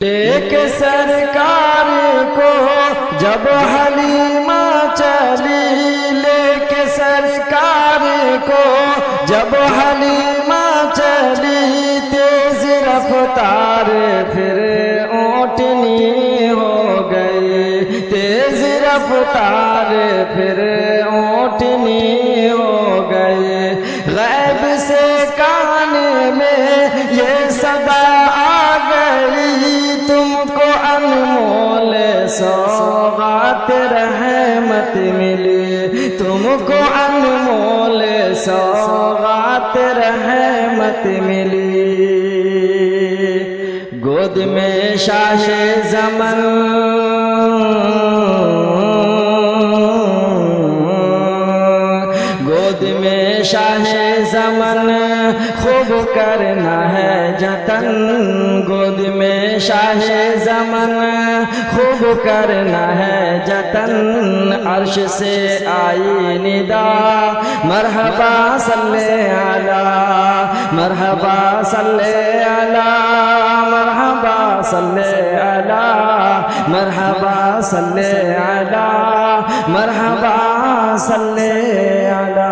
लेके सरकार को जब हलीमा चली, लेके सरकार को जब हलीमा चली, तेज रफ्तार फिर ऊँटनी हो गई, तेज रफ्तार फिर ऊँटनी हो गई। गैब से कान में ये सदा आ गई, तुमको अनमोल सौगात रहमत मिली, तुमको अनमोल सौगात रहमत मिली। गोद में शाहे ज़मन, गोद में शाहे ज़मन खूब करना है जतन, गोद में शाहे ज़मन खूब करना है जतन। अर्श से आई निदा मरहबा सल्ले अला, मरहबा सल्ले अला, मरहबा सल्ले अला, मरहबा सल्ले अला, मरहबा सल्ले अला।